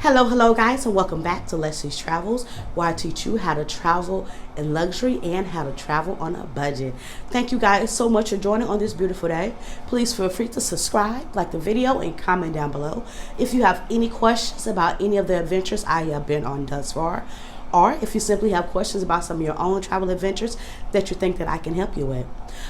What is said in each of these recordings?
Hello guys, and welcome back to Leslie's Travels, where I teach you how to travel in luxury and how to travel on a budget. Thank you guys so much for joining on this beautiful day. Please feel free to subscribe, like the video, and comment down below if you have any questions about any of the adventures I have been on thus far, or if you simply have questions about some of your own travel adventures that you think that I can help you with.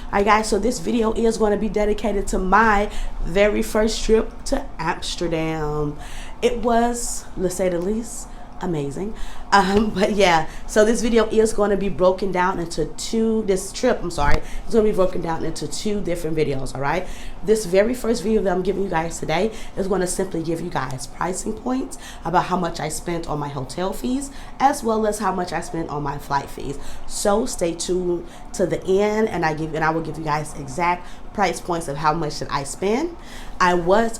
Alright guys, so this video is going to be dedicated to my very first trip to Amsterdam. It was, let's say the least, amazing. But yeah, so this video is going to be broken down into this trip, it's going to be broken down into two different videos, all right? This very first video that I'm giving you guys today is going to simply give you guys pricing points about how much I spent on my hotel fees, as well as how much I spent on my flight fees. So stay tuned to the end, and I will give you guys exact price points of how much that I spent. I was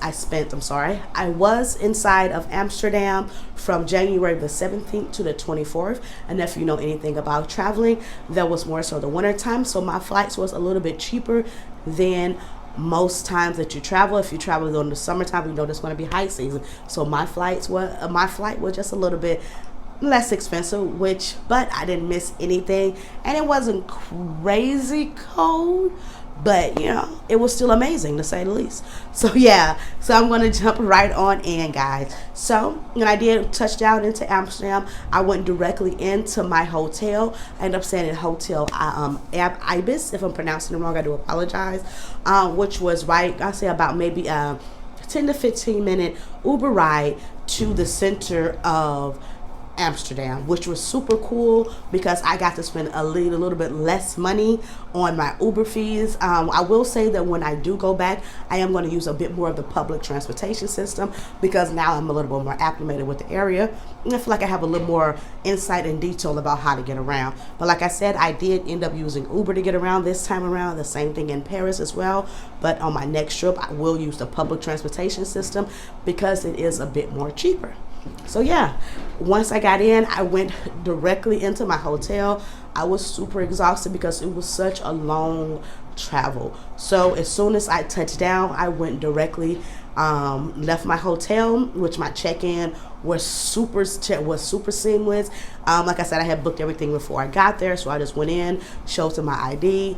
inside of Amsterdam from January the 17th to the 24th, and if you know anything about traveling, that was more so the winter time, so my flights was a little bit cheaper than most times that you travel. If you travel during the summertime, you know there's going to be high season, so my flight was just a little bit less expensive, but I didn't miss anything, and it wasn't crazy cold, but you know, it was still amazing to say the least. So yeah, so I'm going to jump right on in, guys. So when I did touch down into Amsterdam, I went directly into my hotel. I ended up staying in Hotel Ibis. If I'm pronouncing it wrong, I do apologize. Which was right, I say about maybe 10 to 15 minute Uber ride to the center of Amsterdam, which was super cool because I got to spend a little bit less money on my Uber fees. I will say that when I do go back, I am going to use a bit more of the public transportation system because now I'm a little bit more acclimated with the area, and I feel like I have a little more insight and detail about how to get around. But like I said, I did end up using Uber to get around this time around. The same thing in Paris as well, but on my next trip I will use the public transportation system because it is a bit more cheaper. So yeah, once I got in, I went directly into my hotel. I was super exhausted because it was such a long travel. So as soon as I touched down, I went directly, left my hotel, which my check-in was super seamless. Like I said, I had booked everything before I got there, so I just went in, showed them my ID,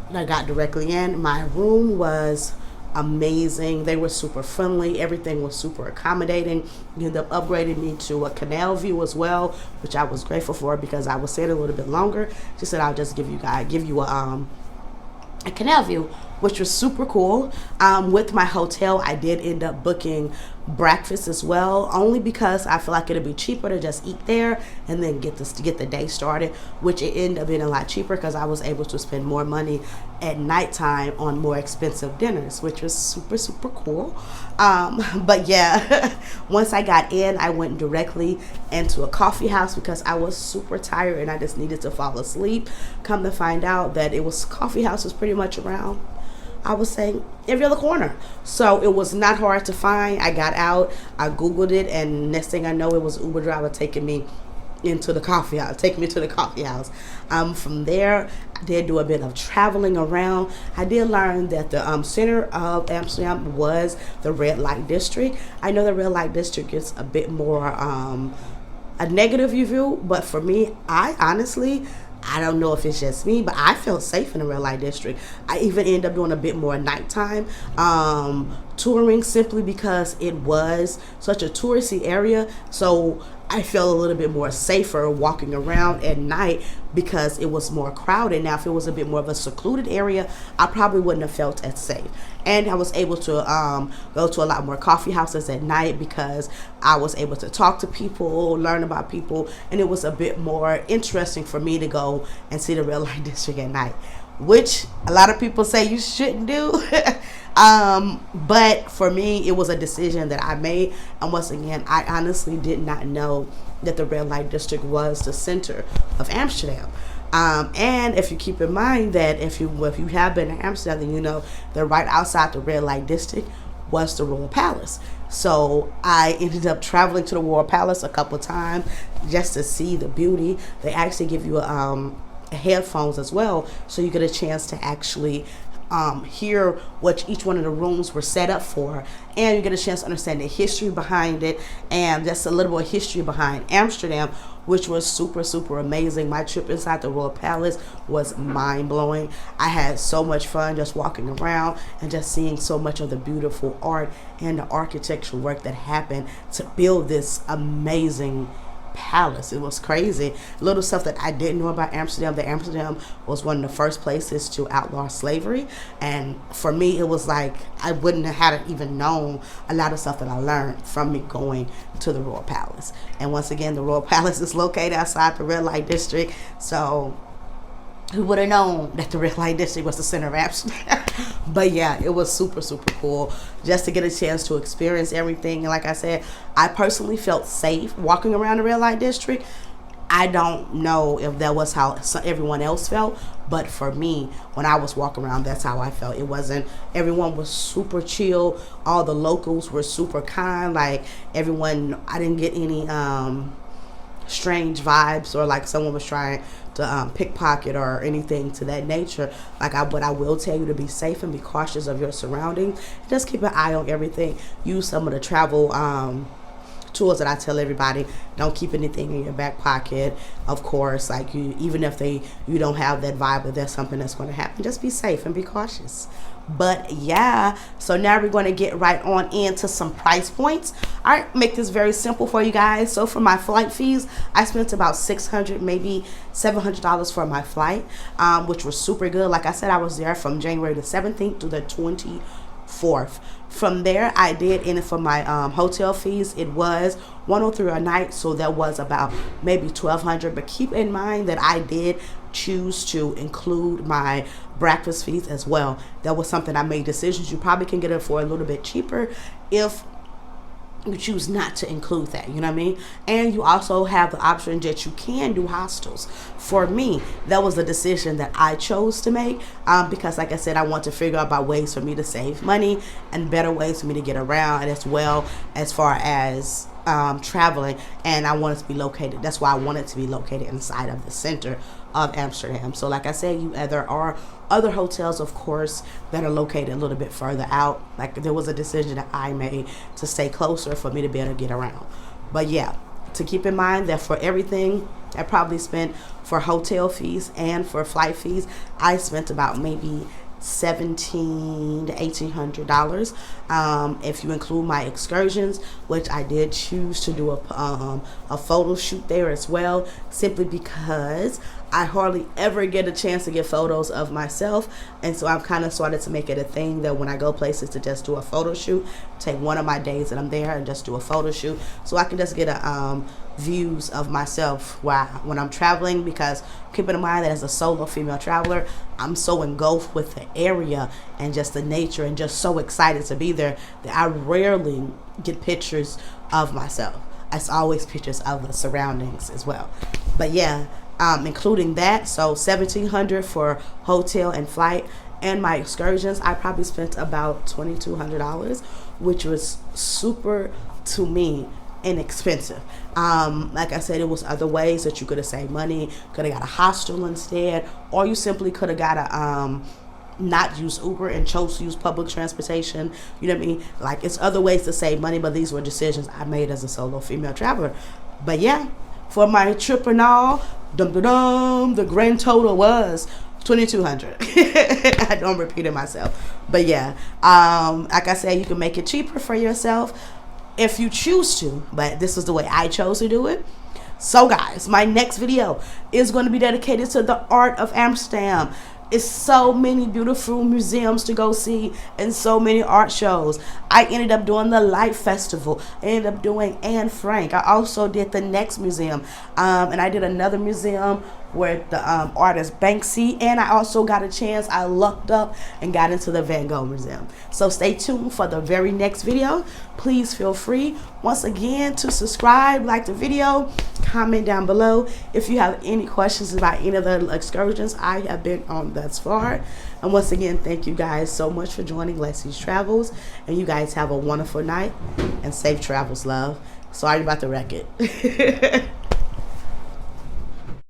and I got directly in. My room was amazing. They were super friendly. Everything was super accommodating. They ended up upgrading me to a canal view as well, which I was grateful for because I was staying a little bit longer. She said I'll just give you a canal view, which was super cool. With my hotel, I did end up booking breakfast as well, only because I feel like it'd be cheaper to just eat there and then get the day started, which it ended up being a lot cheaper because I was able to spend more money at nighttime on more expensive dinners, which was super cool. But yeah, once I got in, I went directly into a coffee house because I was super tired and I just needed to fall asleep. Come to find out that coffee house was pretty much around, I was saying, every other corner. So it was not hard to find. I got out, I Googled it, and next thing I know, it was Uber driver taking me to the coffee house. From there, I did do a bit of traveling around. I did learn that the center of Amsterdam was the red light district. I know the red light district is a bit more a negative view, but for me, I don't know if it's just me, but I felt safe in the red light district. I even ended up doing a bit more nighttime touring simply because it was such a touristy area. So I felt a little bit more safer walking around at night because it was more crowded. Now, if it was a bit more of a secluded area, I probably wouldn't have felt as safe. And I was able to go to a lot more coffee houses at night because I was able to talk to people, learn about people, and it was a bit more interesting for me to go and see the red light district at night, which a lot of people say you shouldn't do. But for me, it was a decision that I made. And once again, I honestly did not know that the red light district was the center of Amsterdam. And if you keep in mind that if you have been to Amsterdam, then you know that right outside the red light district was the Royal Palace. So I ended up traveling to the Royal Palace a couple times just to see the beauty. They actually give you headphones as well, so you get a chance to actually hear what each one of the rooms were set up for, and you get a chance to understand the history behind it, and just a little bit of history behind Amsterdam, which was super amazing. My trip inside the Royal Palace was mind-blowing. I had so much fun just walking around and just seeing so much of the beautiful art and the architectural work that happened to build this amazing palace. It was crazy. Little stuff that I didn't know about Amsterdam, that Amsterdam was one of the first places to outlaw slavery, and for me it was like I wouldn't have had even known a lot of stuff that I learned from me going to the Royal Palace. And once again, the Royal Palace is located outside the red light district, so who would have known that the red light district was the center of Amsterdam? But yeah, it was super cool just to get a chance to experience everything. And like I said, I personally felt safe walking around the red light district. I don't know if that was how everyone else felt, but for me, when I was walking around, that's how I felt. It wasn't, everyone was super chill. All the locals were super kind. Like everyone, I didn't get any strange vibes or like someone was trying to pickpocket or anything to that nature. But I will tell you to be safe and be cautious of your surroundings. Just keep an eye on everything. Use some of the travel tools that I tell everybody. Don't keep anything in your back pocket. Of course, like even if you don't have that vibe, or there's something that's going to happen, just be safe and be cautious. But yeah, so now we're going to get right on into some price points. I make this very simple for you guys. So for my flight fees, I spent about $600, maybe $700 for my flight, which was super good. Like I said, I was there from January the 17th to the 24th. From there, I did in it for my hotel fees. It was $103 a night, so that was about maybe $1,200. But keep in mind that I did choose to include my breakfast fees as well. That was something I made decisions. You probably can get it for a little bit cheaper if you choose not to include that, you know what I mean? And you also have the option that you can do hostels. For me, that was a decision that I chose to make because like I said, I want to figure out about ways for me to save money and better ways for me to get around, as well as far as traveling. And I want it to be located, that's why I want it to be located inside of the center of Amsterdam. So like I said, there are other hotels, of course, that are located a little bit further out. Like there was a decision that I made to stay closer for me to be able to get around. But yeah, to keep in mind that for everything I probably spent for hotel fees and for flight fees, I spent about maybe $1,700 to $1,800 if you include my excursions, which I did choose to do a photo shoot there as well, simply because I hardly ever get a chance to get photos of myself, and so I've kind of started to make it a thing that when I go places to just do a photo shoot, take one of my days that I'm there and just do a photo shoot, so I can just get a views of myself when I'm traveling. Because keep in mind that as a solo female traveler, I'm so engulfed with the area and just the nature and just so excited to be there that I rarely get pictures of myself. It's always pictures of the surroundings as well. But yeah, including that, so $1,700 for hotel and flight, and my excursions, I probably spent about $2,200, which was super, to me, inexpensive. Like I said, it was other ways that you could have saved money. Could have got a hostel instead, or you simply could have got a not use Uber and chose to use public transportation. You know what I mean? Like, it's other ways to save money, but these were decisions I made as a solo female traveler. But yeah, for my trip and all, the grand total was $2,200. I don't repeat it myself. But yeah, like I said, you can make it cheaper for yourself if you choose to, but this is the way I chose to do it. So guys, my next video is going to be dedicated to the art of Amsterdam. It's so many beautiful museums to go see and so many art shows. I ended up doing the Light Festival. I ended up doing Anne Frank. I also did the Next Museum. And I did another museum where the artist Banksy, and I also got a chance, I lucked up and got into the Van Gogh Museum. So stay tuned for the very next video. Please feel free once again to subscribe, like the video, comment down below if you have any questions about any of the excursions I have been on thus far. And once again, thank you guys so much for joining Leslie's Travels, and you guys have a wonderful night and safe travels, love. Sorry about the wreck it.